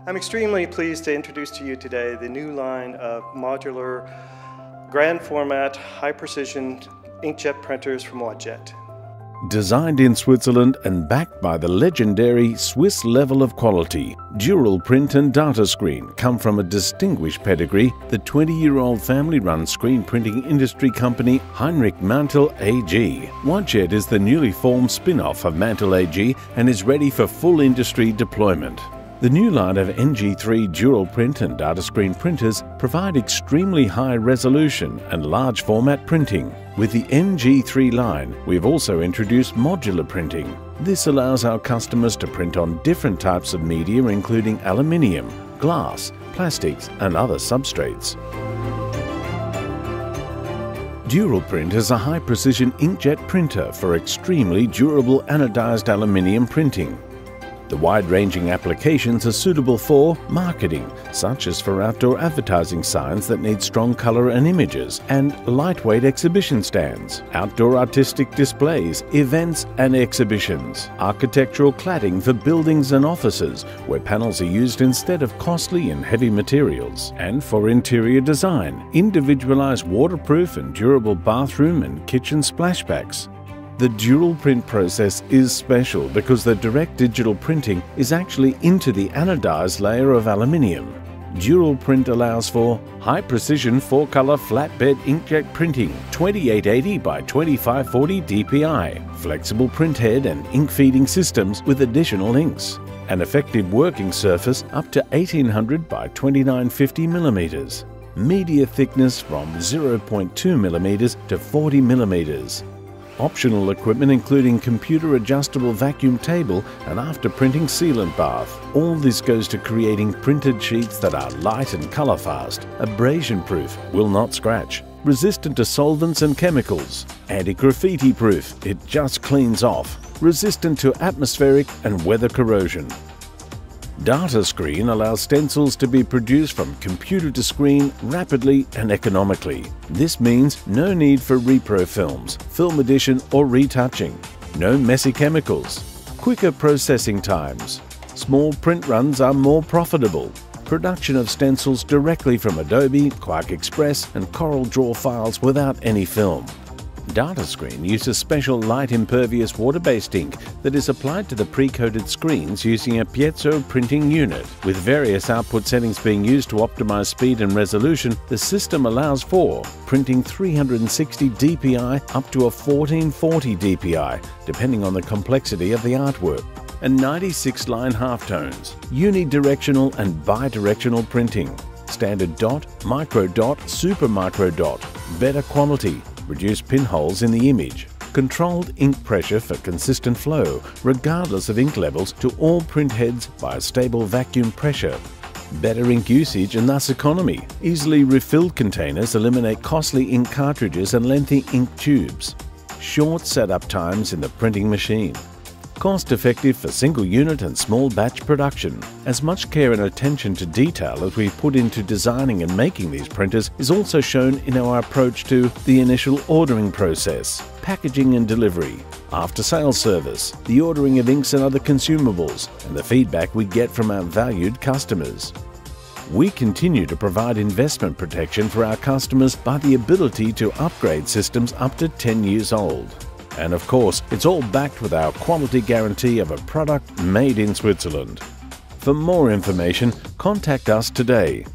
I'm extremely pleased to introduce to you today the new line of modular, grand format, high precision inkjet printers from Wattjet. Designed in Switzerland and backed by the legendary Swiss level of quality, DuralPrint and DataScreen come from a distinguished pedigree, the 20-year-old family-run screen printing industry company Heinrich Mantel AG. Wattjet is the newly formed spin-off of Mantel AG and is ready for full industry deployment. The new line of NG3 DuralPrint and DataScreen printers provide extremely high resolution and large format printing. With the NG3 line, we've also introduced modular printing. This allows our customers to print on different types of media including aluminium, glass, plastics and other substrates. DuralPrint is a high-precision inkjet printer for extremely durable anodized aluminium printing. The wide-ranging applications are suitable for marketing, such as for outdoor advertising signs that need strong color and images, and lightweight exhibition stands, outdoor artistic displays, events and exhibitions, architectural cladding for buildings and offices, where panels are used instead of costly and heavy materials, and for interior design, individualized waterproof and durable bathroom and kitchen splashbacks. The DuralPrint process is special because the direct digital printing is actually into the anodized layer of aluminium. DuralPrint allows for high-precision 4-color flatbed inkjet printing, 2880 by 2540 DPI, flexible print head and ink feeding systems with additional inks, an effective working surface up to 1800 by 2950 millimeters, media thickness from 0.2 millimeters to 40 millimeters. Optional equipment including computer adjustable vacuum table and after printing sealant bath. All this goes to creating printed sheets that are light and color fast, abrasion proof, will not scratch, resistant to solvents and chemicals, anti-graffiti proof, it just cleans off, resistant to atmospheric and weather corrosion. DataScreen allows stencils to be produced from computer to screen rapidly and economically. This means no need for repro films, film addition or retouching, no messy chemicals, quicker processing times. Small print runs are more profitable. Production of stencils directly from Adobe, QuarkXPress and CorelDRAW files without any film. DataScreen uses special light-impervious water-based ink that is applied to the pre-coated screens using a piezo printing unit. With various output settings being used to optimize speed and resolution, the system allows for printing 360 dpi up to a 1440 dpi, depending on the complexity of the artwork, and 96-line halftones, unidirectional and bidirectional printing, standard dot, micro dot, super micro dot, better quality, reduce pinholes in the image, controlled ink pressure for consistent flow, regardless of ink levels, to all print heads by a stable vacuum pressure, better ink usage and thus economy. Easily refilled containers eliminate costly ink cartridges and lengthy ink tubes, short setup times in the printing machine. Cost-effective for single unit and small batch production. As much care and attention to detail as we put into designing and making these printers is also shown in our approach to the initial ordering process, packaging and delivery, after-sales service, the ordering of inks and other consumables, and the feedback we get from our valued customers. We continue to provide investment protection for our customers by the ability to upgrade systems up to 10 years old. And of course, it's all backed with our quality guarantee of a product made in Switzerland. For more information, contact us today.